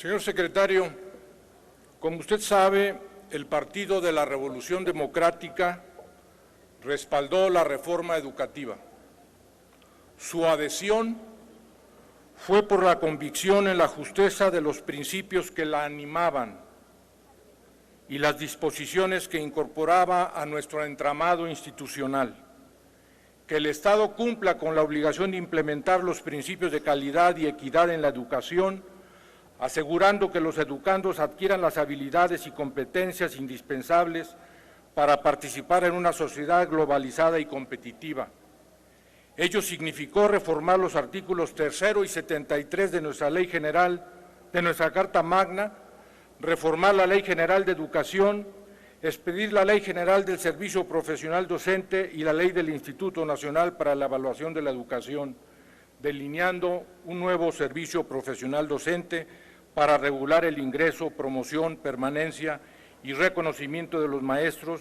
Señor secretario, como usted sabe, el Partido de la Revolución Democrática respaldó la reforma educativa. Su adhesión fue por la convicción en la justeza de los principios que la animaban y las disposiciones que incorporaba a nuestro entramado institucional. Que el Estado cumpla con la obligación de implementar los principios de calidad y equidad en la educación, asegurando que los educandos adquieran las habilidades y competencias indispensables para participar en una sociedad globalizada y competitiva. Ello significó reformar los artículos 3º y 73 de nuestra Ley General, de nuestra Carta Magna, reformar la Ley General de Educación, expedir la Ley General del Servicio Profesional Docente y la Ley del Instituto Nacional para la Evaluación de la Educación, delineando un nuevo servicio profesional docente para regular el ingreso, promoción, permanencia y reconocimiento de los maestros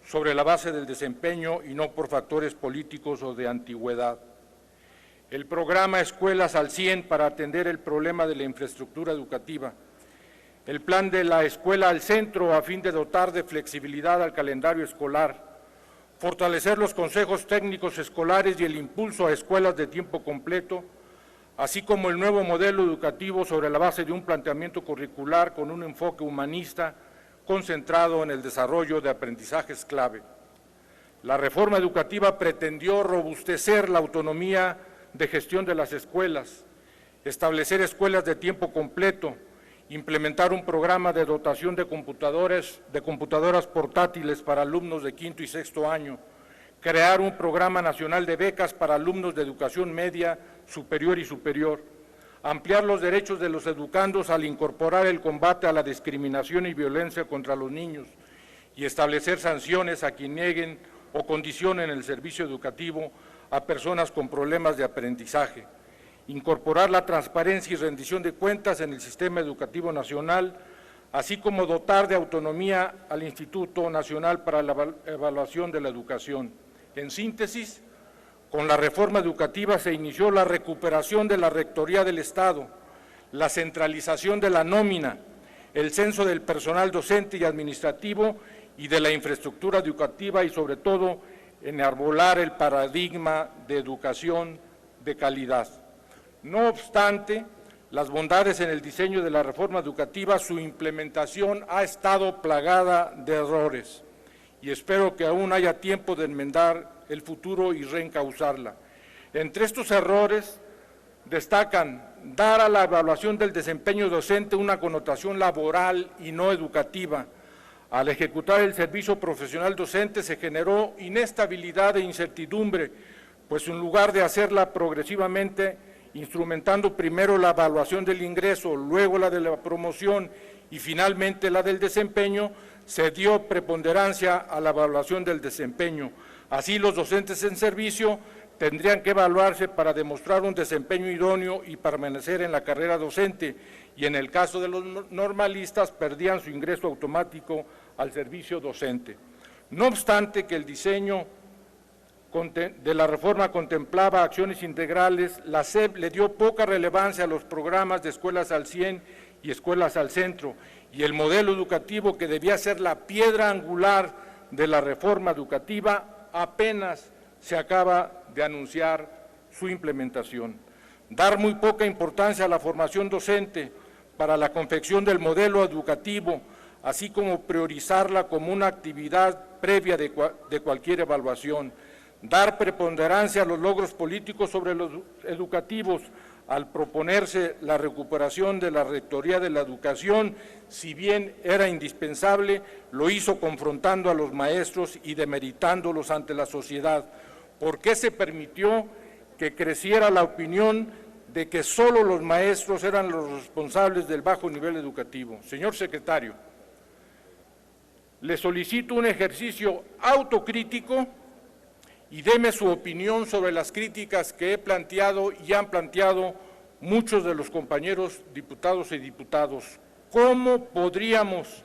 sobre la base del desempeño y no por factores políticos o de antigüedad. El programa Escuelas al 100 para atender el problema de la infraestructura educativa. El plan de la Escuela al Centro a fin de dotar de flexibilidad al calendario escolar. Fortalecer los consejos técnicos escolares y el impulso a escuelas de tiempo completo, así como el nuevo modelo educativo sobre la base de un planteamiento curricular con un enfoque humanista concentrado en el desarrollo de aprendizajes clave. La reforma educativa pretendió robustecer la autonomía de gestión de las escuelas, establecer escuelas de tiempo completo, implementar un programa de dotación de computadoras portátiles para alumnos de quinto y sexto año, crear un programa nacional de becas para alumnos de educación media, superior y superior, ampliar los derechos de los educandos al incorporar el combate a la discriminación y violencia contra los niños y establecer sanciones a quien nieguen o condicionen el servicio educativo a personas con problemas de aprendizaje, incorporar la transparencia y rendición de cuentas en el sistema educativo nacional, así como dotar de autonomía al Instituto Nacional para la Evaluación de la Educación. En síntesis, con la reforma educativa se inició la recuperación de la Rectoría del Estado, la centralización de la nómina, el censo del personal docente y administrativo y de la infraestructura educativa y, sobre todo, enarbolar el paradigma de educación de calidad. No obstante las bondades en el diseño de la reforma educativa, su implementación ha estado plagada de errores y espero que aún haya tiempo de enmendar el futuro y reencauzarla. Entre estos errores destacan dar a la evaluación del desempeño docente una connotación laboral y no educativa. Al ejecutar el servicio profesional docente se generó inestabilidad e incertidumbre, pues en lugar de hacerla progresivamente, instrumentando primero la evaluación del ingreso, luego la de la promoción y finalmente la del desempeño, se dio preponderancia a la evaluación del desempeño. Así, los docentes en servicio tendrían que evaluarse para demostrar un desempeño idóneo y permanecer en la carrera docente, y en el caso de los normalistas perdían su ingreso automático al servicio docente. No obstante que el diseño de la reforma contemplaba acciones integrales, la SEP le dio poca relevancia a los programas de Escuelas al 100 y Escuelas al Centro, y el modelo educativo que debía ser la piedra angular de la reforma educativa apenas se acaba de anunciar su implementación. Dar muy poca importancia a la formación docente para la confección del modelo educativo, así como priorizarla como una actividad previa de cualquier evaluación. Dar preponderancia a los logros políticos sobre los educativos al proponerse la recuperación de la Rectoría de la Educación, si bien era indispensable, lo hizo confrontando a los maestros y demeritándolos ante la sociedad. ¿Por qué se permitió que creciera la opinión de que solo los maestros eran los responsables del bajo nivel educativo? Señor secretario, le solicito un ejercicio autocrítico y deme su opinión sobre las críticas que he planteado y han planteado muchos de los compañeros diputados y diputadas. ¿Cómo podríamos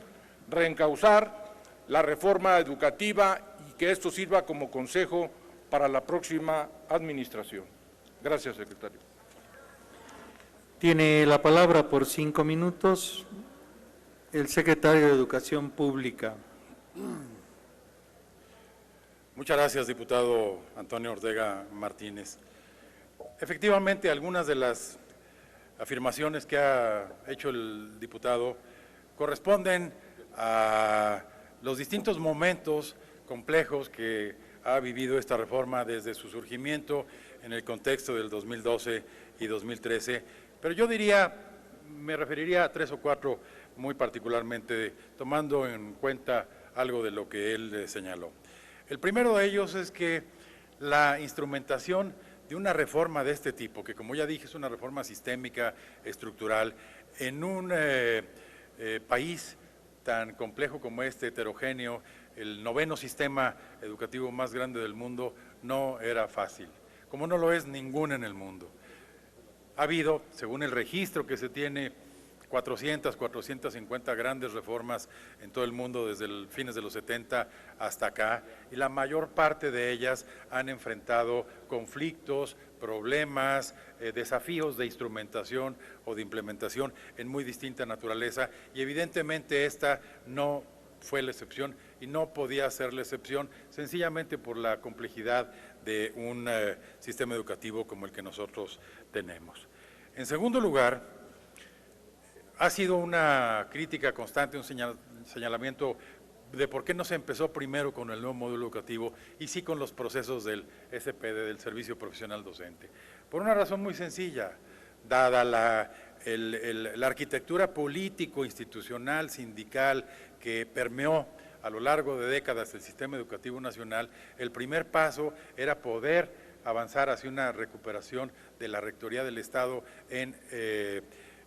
reencauzar la reforma educativa y que esto sirva como consejo para la próxima administración? Gracias, secretario. Tiene la palabra por 5 minutos el secretario de Educación Pública. Muchas gracias, diputado Antonio Ortega Martínez. Efectivamente, algunas de las afirmaciones que ha hecho el diputado corresponden a los distintos momentos complejos que ha vivido esta reforma desde su surgimiento en el contexto del 2012 y 2013, pero yo diría, me referiría a 3 o 4 muy particularmente, tomando en cuenta algo de lo que él señaló. El primero de ellos es que la instrumentación de una reforma de este tipo, que como ya dije es una reforma sistémica, estructural, en un país tan complejo como este, heterogéneo, el 9º sistema educativo más grande del mundo, no era fácil, como no lo es ningún en el mundo. Ha habido, según el registro que se tiene, 450 grandes reformas en todo el mundo desde fines de los 70 hasta acá, y la mayor parte de ellas han enfrentado conflictos, problemas, desafíos de instrumentación o de implementación en muy distinta naturaleza, y evidentemente esta no fue la excepción y no podía ser la excepción sencillamente por la complejidad de un sistema educativo como el que nosotros tenemos. En segundo lugar, ha sido una crítica constante, un señalamiento de por qué no se empezó primero con el nuevo modelo educativo y sí con los procesos del SPD, del Servicio Profesional Docente. Por una razón muy sencilla, dada la arquitectura político-institucional, sindical, que permeó a lo largo de décadas el sistema educativo nacional, el primer paso era poder avanzar hacia una recuperación de la Rectoría del Estado en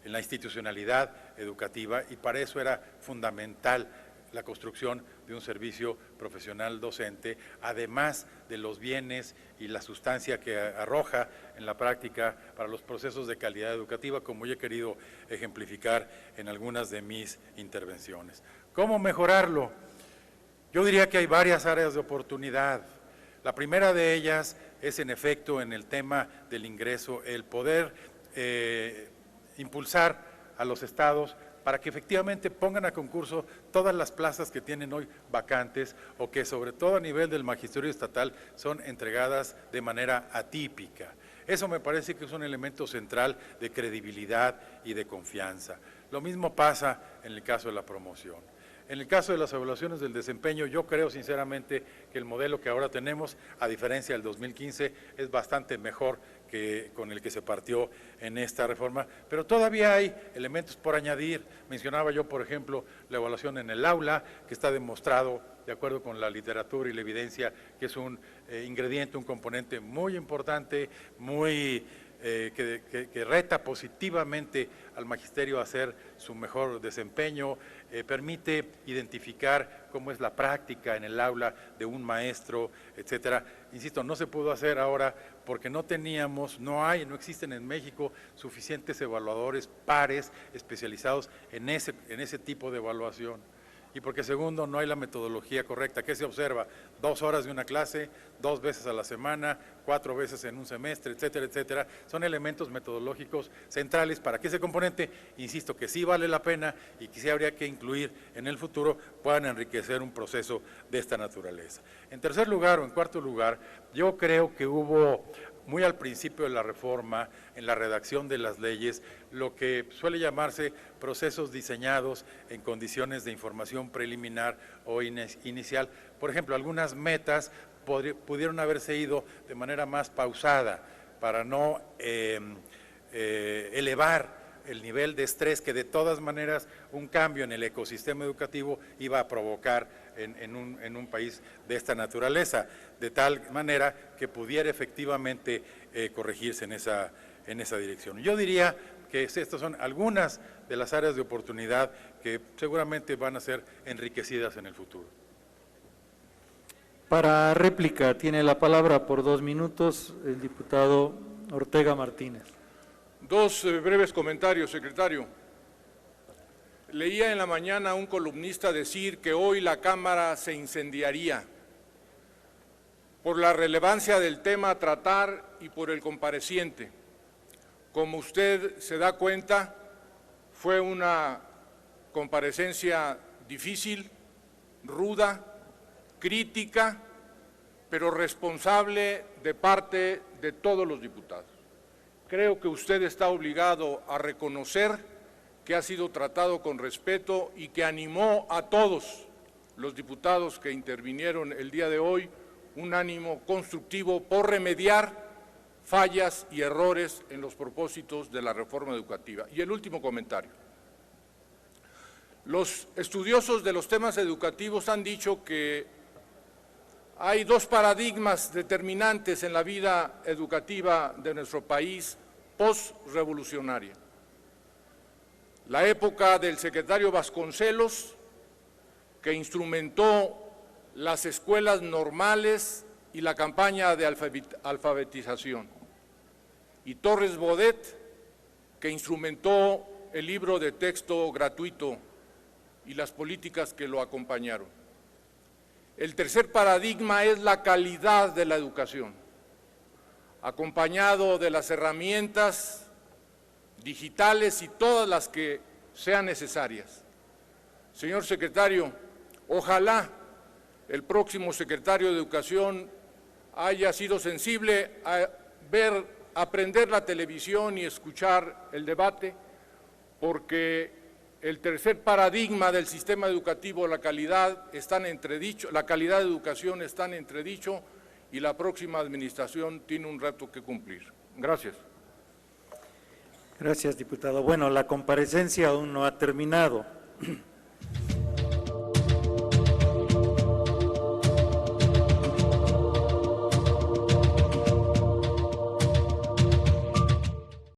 la institucionalidad educativa, y para eso era fundamental la construcción de un servicio profesional docente, además de los bienes y la sustancia que arroja en la práctica para los procesos de calidad educativa, como yo he querido ejemplificar en algunas de mis intervenciones. ¿Cómo mejorarlo? Yo diría que hay varias áreas de oportunidad. La primera de ellas es, en efecto, en el tema del ingreso, el poder impulsar a los estados para que efectivamente pongan a concurso todas las plazas que tienen hoy vacantes o que sobre todo a nivel del magisterio estatal son entregadas de manera atípica. Eso me parece que es un elemento central de credibilidad y de confianza. Lo mismo pasa en el caso de la promoción. En el caso de las evaluaciones del desempeño, yo creo sinceramente que el modelo que ahora tenemos, a diferencia del 2015, es bastante mejor que con el que se partió en esta reforma, pero todavía hay elementos por añadir. Mencionaba yo, por ejemplo, la evaluación en el aula, que está demostrado, de acuerdo con la literatura y la evidencia, que es un ingrediente, un componente muy importante, muy que reta positivamente al magisterio a hacer su mejor desempeño, permite identificar cómo es la práctica en el aula de un maestro, etcétera. Insisto, no se pudo hacer ahora porque no teníamos, no existen en México suficientes evaluadores pares especializados en ese tipo de evaluación. Y porque segundo, no hay la metodología correcta. ¿Qué se observa? 2 horas de una clase, 2 veces a la semana, 4 veces en un semestre, etcétera, etcétera. Son elementos metodológicos centrales para que ese componente, insisto, que sí vale la pena y que sí habría que incluir en el futuro, puedan enriquecer un proceso de esta naturaleza. En tercer lugar o en cuarto lugar, yo creo que hubo muy al principio de la reforma, en la redacción de las leyes, lo que suele llamarse procesos diseñados en condiciones de información preliminar o inicial. Por ejemplo, algunas metas pudieron haberse ido de manera más pausada para no elevar el nivel de estrés que de todas maneras un cambio en el ecosistema educativo iba a provocar en un país de esta naturaleza, de tal manera que pudiera efectivamente corregirse en esa dirección. Yo diría que estas son algunas de las áreas de oportunidad que seguramente van a ser enriquecidas en el futuro. Para réplica tiene la palabra por 2 minutos el diputado Ortega Martínez. 2 breves comentarios, secretario. Leía en la mañana a un columnista decir que hoy la Cámara se incendiaría por la relevancia del tema a tratar y por el compareciente. Como usted se da cuenta, fue una comparecencia difícil, ruda, crítica, pero responsable de parte de todos los diputados. Creo que usted está obligado a reconocer que ha sido tratado con respeto y que animó a todos los diputados que intervinieron el día de hoy un ánimo constructivo por remediar fallas y errores en los propósitos de la reforma educativa. Y el último comentario. Los estudiosos de los temas educativos han dicho que hay dos paradigmas determinantes en la vida educativa de nuestro país post-revolucionaria. La época del secretario Vasconcelos, que instrumentó las escuelas normales y la campaña de alfabetización, y Torres Bodet, que instrumentó el libro de texto gratuito y las políticas que lo acompañaron. El tercer paradigma es la calidad de la educación, acompañado de las herramientas digitales y todas las que sean necesarias. Señor secretario, ojalá el próximo secretario de Educación haya sido sensible a aprender la televisión y escuchar el debate, porque el tercer paradigma del sistema educativo, la calidad de educación está en entredicho y la próxima administración tiene un reto que cumplir. Gracias. Gracias, diputado. Bueno, la comparecencia aún no ha terminado.